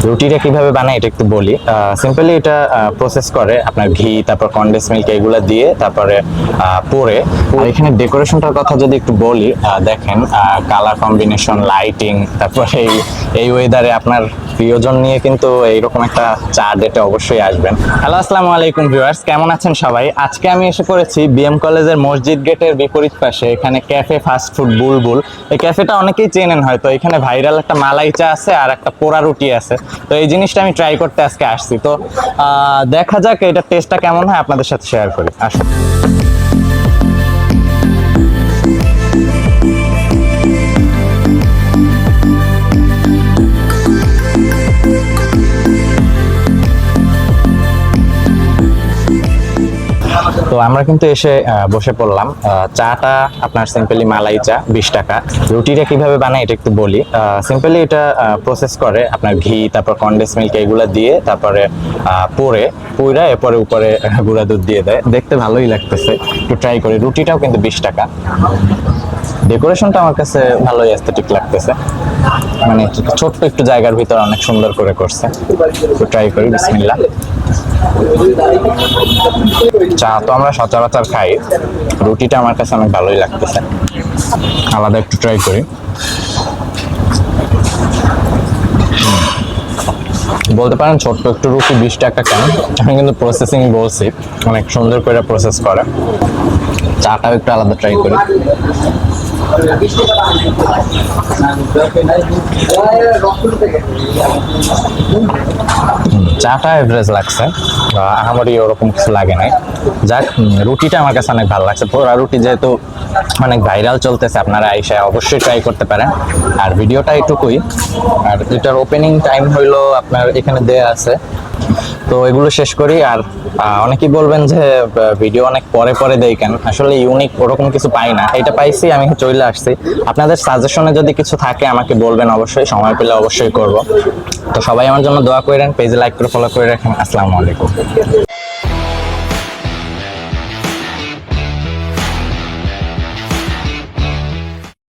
রুটিটা কিভাবে বানায় এটা একটু বলি। সিম্পলি এটা প্রসেস করে আপনার ঘি, তারপর কনডেন্স মিল্ক এগুলো দিয়ে তারপরে পরে। আর এখানে ডেকোরেশনটার কথা যদি একটু বলি, দেখেন কালার কম্বিনেশন, লাইটিং, তারপরে এই ওয়েদারে আপনার প্রিয়জন নিয়ে কিন্তু এইরকম একটা চা ডেটে অবশ্যই আসবেন। হ্যালো, আসসালামু আলাইকুম ভিউয়ার্স, কেমন আছেন সবাই? আজকে আমি এসে পড়েছি বিএম কলেজের মসজিদ গেটের বিপরীত পাশে, এখানে ক্যাফে ফাস্ট ফুড বুলবুল। এই ক্যাফেটা অনেকেই চেনেন হয়তো। এখানে ভাইরাল একটা মালাই চা আছে আর একটা পোড়া রুটি আছে। তো এই জিনিসটা আমি ট্রাই করতে আজকে আসছি। তো দেখা যাক এটা টেস্টটা কেমন হয়, আপনাদের সাথে শেয়ার করি। আসুন। তো আমরা কিন্তু এসে বসে পড়লাম। চাটা আপনার সিম্পলি মালাই চা 20 টাকা। রুটিটা কিভাবে বানায় এটা একটু বলি। সিম্পলি এটা প্রসেস করে আপনার ঘি, তারপর কনডেন্স মিল্ক এগুলো দিয়ে তারপরে পুইরা এরপরে উপরে গুঁড়া দুধ দিয়ে দেয়। দেখতে ভালোই লাগতেছে, একটু ট্রাই করি। রুটিটাও কিন্তু 20 টাকা। ডেকোরেশনটা আমার কাছে ভালোই এস্থেটিক লাগতেছে, মানে ছোট্ট একটু জায়গার ভিতর অনেক সুন্দর করে করছে। একটু ট্রাই করি। বিসমিল্লাহ। চা তো আমরা সচরাচর খাই, রুটিটা আমার কাছে অনেক ভালোই লাগতেছে, আলাদা একটু ট্রাই করি। বলতে পারেন ছোট্ট একটু রুটি 20 টাকা কেন, আমি কিন্তু প্রসেসিং বলছি, অনেক সুন্দর করে প্রসেস করে। চাটাও একটু আলাদা ট্রাই করি। চাটা এভারেজ লাগছে, আমারই ওরকম কিছু লাগে নাই। যাক, রুটিটা আমার কাছে অনেক ভালো লাগছে। পোড়া রুটি যেহেতু অনেক ভাইরাল চলতেছে, আপনারা আইসা অবশ্যই ট্রাই করতে পারেন। আর ভিডিওটা এটুকুই। আর এটার ওপেনিং টাইম হইলো আপনার এখানে দেয়া আছে। তো এগুলো শেষ করি। আর অনেকেই বলবেন যে ভিডিও অনেক পরে পরে দেই কেন, আসলে ইউনিক ওরকম কিছু পাই না। এটা পাইছি, আমি চলে আসছি। আপনাদের সাজেশনে যদি কিছু থাকে আমাকে বলবেন, অবশ্যই সময় পেলে অবশ্যই করব। তো সবাই আমার জন্য দোয়া করেন, পেজে লাইক করে ফলো করে রাখেন। আসসালামু আলাইকুম।